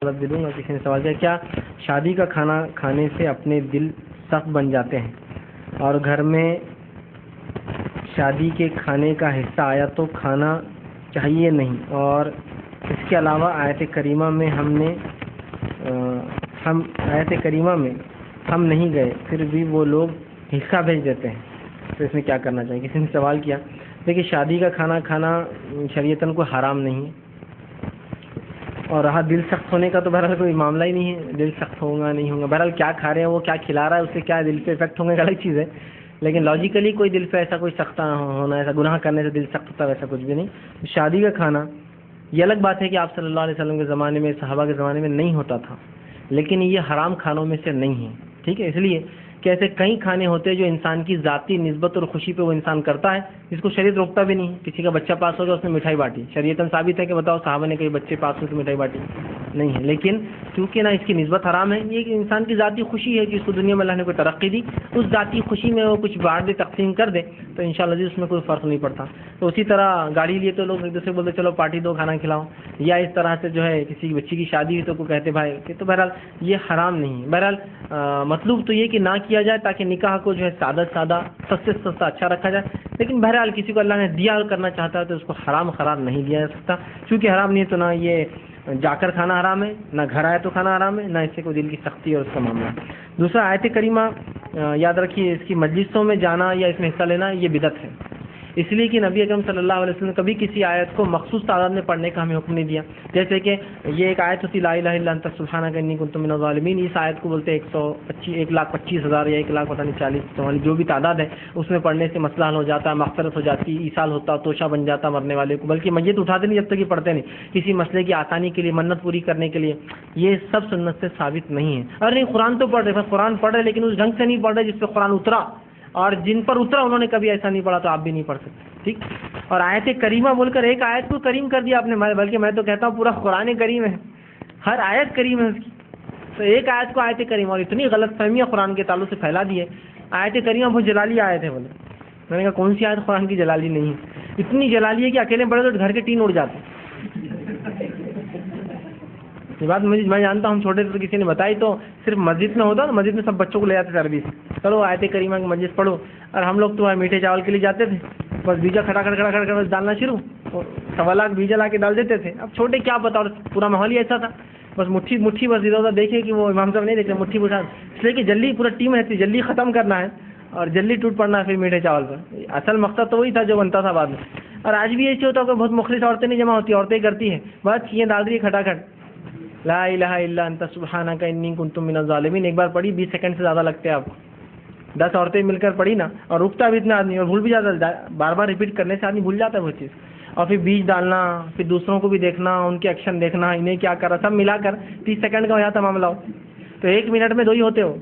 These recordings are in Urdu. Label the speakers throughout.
Speaker 1: مطلب دے دوں گا. کسی نے سوال کیا کیا شادی کا کھانا کھانے سے اپنے دل سخت بن جاتے ہیں اور گھر میں شادی کے کھانے کا حصہ آیا تو کھانا چاہیے نہیں, اور اس کے علاوہ آیت کریمہ میں ہم نہیں گئے پھر بھی وہ لوگ حصہ بھیج دیتے ہیں, تو اس میں کیا کرنا چاہیے. کسی نے سوال کیا. دیکھیے شادی کا کھانا کھانا شریعتاً کوئی حرام نہیں ہے, اور رہا دل سخت ہونے کا تو بہرحال کوئی معاملہ ہی نہیں ہے, دل سخت ہوگا نہیں ہوگا, بہرحال کیا کھا رہے ہیں وہ کیا کھلا رہا ہے اس سے کیا دل پہ افیکٹ ہونے کا الگ چیز ہے, لیکن لاجیکلی کوئی دل پہ ایسا کوئی سخت ہونا, ایسا گناہ کرنے سے دل سخت ہوتا ہے ویسا کچھ بھی نہیں. شادی کا کھانا یہ الگ بات ہے کہ آپ صلی اللہ علیہ وسلم کے زمانے میں صحابہ کے زمانے میں نہیں ہوتا تھا, لیکن یہ حرام کھانوں میں سے نہیں ہے. ٹھیک ہے, اس لیے کہ ایسے کئی کھانے ہوتے ہیں جو انسان کی ذاتی نسبت اور خوشی پہ وہ انسان کرتا ہے, جس کو شریعت روکتا بھی نہیں. کسی کا بچہ پاس ہو گیا اس نے مٹھائی بانٹی, شریعتاً ثابت ہے کہ بتاؤ صحابہ نے کئی بچے پاس ہوئے تو مٹھائی بانٹی نہیں ہے, لیکن کیونکہ نا اس کی نسبت حرام ہے, یہ کہ انسان کی ذاتی خوشی ہے کہ اس کو دنیا میں اللہ نے کوئی ترقی دی, اس ذاتی خوشی میں وہ کچھ بانٹ دے تقسیم کر دے تو انشاءاللہ اس میں کوئی فرق نہیں پڑتا. تو اسی طرح گاڑی لیے تو لوگ ایک دوسرے بولتے چلو پارٹی دو کھانا کھلاؤ, یا اس طرح سے جو ہے کسی بچی کی شادی ہوئی تو کوئی کہتے بھائی کہ, تو بہرحال یہ حرام نہیں ہے. بہرحال مطلوب تو یہ کہ نہ کیا جائے تاکہ نکاح کو جو ہے سادہ سستے سے سستا اچھا رکھا جائے, لیکن بہرحال کسی کو اللہ نے دیا کرنا چاہتا ہے تو اس کو حرام قرار نہیں دیا جا سکتا. چونکہ حرام نہیں ہے تو نہ یہ جا کر کھانا حرام ہے, نہ گھر آئے تو کھانا حرام ہے, نہ اس سے کوئی دل کی سختی اور اس کا معاملہ. دوسرا آیت کریمہ یاد رکھیے, اس کی مجلسوں میں جانا یا اس میں حصہ لینا یہ بدعت ہے, اس لیے کہ نبی اکرم صلی اللہ علیہ وسلم نے کبھی کسی آیت کو مخصوص تعداد میں پڑھنے کا ہمیں حکم نہیں دیا. جیسے کہ یہ ایک آیت ہوتی لا الہ الا انت سبحانک انی کنت من الظالمین, اس آیت کو بولتے 1,25,000 یا 1,00,000 پتہ نہیں 40 جو بھی تعداد ہے اس میں پڑھنے سے مسئلہ حل ہو جاتا ہے, مغفرت ہو جاتی, ایصال ہوتا, توشہ بن جاتا مرنے والے کو, بلکہ میت اٹھاتے نہیں جب تک یہ پڑھتے نہیں, کسی مسئلے کی آسانی کے لیے, منت پوری کرنے کے لیے. یہ سب سنت سے ثابت نہیں ہے. اور نہیں قرآن تو پڑھ رہے, قرآن پڑھ رہے لیکن اس ڈھنگ سے نہیں پڑھ رہے جس پہ قرآن اترا, اور جن پر اترا انہوں نے کبھی ایسا نہیں پڑھا تو آپ بھی نہیں پڑھ سکتے. ٹھیک, اور آیت کریمہ بول کر ایک آیت کو کریم کر دیا آپ نے, بلکہ میں تو کہتا ہوں پورا قرآن کریم ہے, ہر آیت کریم ہے اس کی, تو ایک آیت کو آیت کریمہ, اور اتنی غلط فہمیاں قرآن کے تعلق سے پھیلا دی ہے. آیت کریمہ بہت جلالی آیت ہے, بولے میں نے کہا کون سی آیت قرآن کی جلالی نہیں ہے, اتنی جلالی ہے کہ اکیلے پڑھے تو گھر کے ٹین اڑ جاتے. یہ بات میں جانتا ہوں, چھوٹے سے کسی نے بتائی تو صرف مسجد میں ہوتا, مسجد میں سب بچوں کو لے جاتے سروس, چلو آیت کریمہ کی مجلس پڑھو, اور ہم لوگ تو میٹھے چاول کے لیے جاتے تھے, بس بیجا کھڑا کر ڈالنا شروع, 1.25 لاکھ بیجا لا کے ڈال دیتے تھے. اب چھوٹے کیا پتا, اور پورا ماحول ہی ایسا تھا, بس مٹھی بس ادھر ادھر دیکھے کہ وہ امام صاحب نہیں دیکھ رہے, مٹھی بٹھا, اس لیے کہ جلدی پورا ٹیم رہتی, جلدی ختم کرنا ہے اور جلدی ٹوٹ پڑنا ہے پھر میٹھے چاول پر. اصل مقصد تو وہی تھا جو بنتا تھا بعد میں. اور آج بھی ایسے ہوتا ہے کہ بہت مخلص عورتیں نہیں جمع ہوتی, عورتیں کرتی ہیں, بس یہ ڈال رہی ہے کھٹاکھٹ لا الہ الا انت سبحانک انی کنت من الظالمین. ایک بار پڑھی 20 سیکنڈ سے زیادہ لگتے ہیں آپ کو, 10 عورتیں مل کر پڑھی نا, اور رکتا بھی اتنا آدمی, اور بھول بھی جاتا ہے, بار بار ریپیٹ کرنے سے آدمی بھول جاتا ہے وہ چیز. اور پھر بیج ڈالنا, پھر دوسروں کو بھی دیکھنا, ان کے ایکشن دیکھنا, انہیں کیا کر رہا, سب ملا کر 30 سیکنڈ کا ہو جاتا معاملہ ہو, تو 1 منٹ میں 2 ہی ہوتے ہو.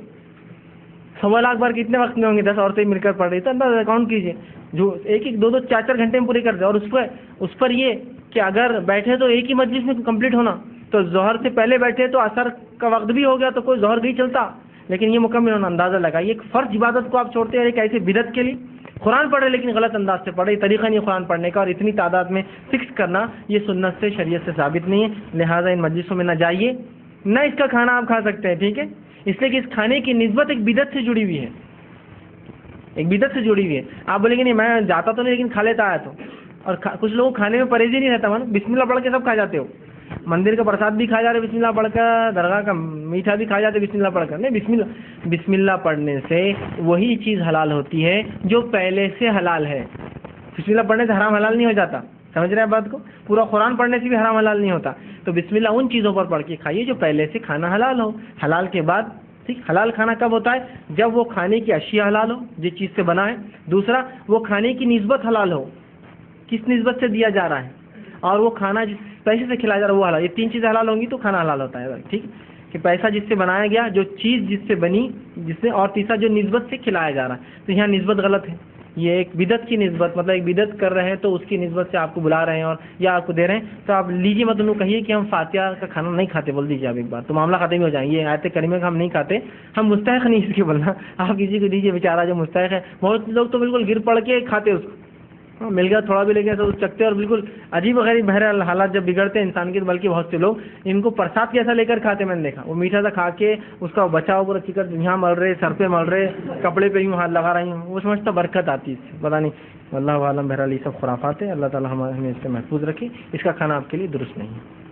Speaker 1: 1.25 لاکھ بار کتنے وقت میں ہوں گے, 10 عورتیں مل کر پڑھ رہی, تو انداز اکاؤنٹ کیجیے, جو 1 2 4 گھنٹے میں پوری کرتے. اور اس پر یہ کہ اگر بیٹھے تو ایک ہی مجلس میں کمپلیٹ ہونا, تو ظہر سے پہلے بیٹھے تو عصر کا وقت بھی ہو گیا تو کوئی ظہر نہیں چلتا, لیکن یہ مکمل ہونا. اندازہ لگائیے, ایک فرض عبادت کو آپ چھوڑتے ہیں ایک ایسے بدعت کے لیے. قرآن پڑھ رہے لیکن غلط انداز سے پڑھے, طریقہ نہیں قرآن پڑھنے کا, اور اتنی تعداد میں فکس کرنا یہ سنت سے شریعت سے ثابت نہیں ہے. لہٰذا ان مجلسوں میں نہ جائیے, نہ اس کا کھانا آپ کھا سکتے ہیں. ٹھیک ہے, اس لیے کہ اس کھانے کی نسبت ایک بدعت سے جڑی ہوئی ہے, ایک بدعت سے جڑی ہوئی ہے. آپ بولیں گے نہیں میں جاتا تو نہیں لیکن کھا لیتا آیا تو, اور کچھ لوگوں کھانے میں پرہیز ہی نہیں رہتا, بسم اللہ پڑھ کے سب کھا جاتے ہو, مندر کا پرساد بھی کھا جا رہے بسم اللہ پڑھ کر, درگاہ کا میٹھا بھی کھا جاتے بسم اللہ پڑھ کر. نہیں, بسم اللہ پڑھنے سے وہی چیز حلال ہوتی ہے جو پہلے سے حلال ہے. بسم اللہ پڑھنے سے حرام حلال نہیں ہو جاتا, سمجھ رہے ہیں بات کو, پورا قرآن پڑھنے سے بھی حرام حلال نہیں ہوتا. تو بسم اللہ ان چیزوں پر پڑھ کے کھائیے جو پہلے سے کھانا حلال ہو. حلال کے بعد, ٹھیک, حلال کھانا کب ہوتا ہے, جب وہ کھانے کی اشیاء حلال ہو جس چیز سے بنا ہے. دوسرا, وہ کھانے کی نسبت حلال ہو, کس نسبت سے دیا جا رہا ہے, اور وہ کھانا جس پیسے سے کھلایا جا رہا ہے وہ حلال. یہ 3 چیزیں حلال ہوں گی تو کھانا حلال ہوتا ہے. ٹھیک, کہ پیسہ جس سے بنایا گیا, جو چیز جس سے بنی, جس سے, اور تیسرا جو نسبت سے کھلایا جا رہا ہے. تو یہاں نسبت غلط ہے, یہ ایک بدعت کی نسبت, مطلب ایک بدعت کر رہے ہیں تو اس کی نسبت سے آپ کو بلا رہے ہیں اور یا آپ کو دے رہے ہیں, تو آپ لیجیے, مت انہوں کہیے کہ ہم فاتحہ کا کھانا نہیں کھاتے, بول دیجیے آپ ایک بار, تو معاملہ ختم ہی ہو جائیں گے. یہ آیت کریمہ کا ہم نہیں کھاتے, ہم مستحق نہیں اس کے بولنا, آپ کسی کو دیجیے بیچارہ جو مستحق ہے. بہت لوگ تو بالکل گر پڑ کے کھاتے اس کو, ہاں مل گیا تھوڑا بھی، لیکن ایسا چکتے اور بالکل عجیب و غریب بہرحال حالات جب بگڑتے ہیں انسان کے، بلکہ بہت سے لوگ ان کو پرساد کیسا لے کر کھاتے میں نے دیکھا، وہ میٹھا سا کھا کے اس کا بچاؤ پورا چکر یہاں مل رہے، سر پہ مل رہے، کپڑے پہ یوں ہاتھ لگا رہی ہوں، وہ سمجھتا برکت آتی ہے اس سے، پتہ نہیں، اللہ عالم، بہرحال یہ سب خرافات ہے، اللہ تعالیٰ ہمیں اس سے محفوظ رکھے، اس کا کھانا آپ کے لیے درست نہیں ہے۔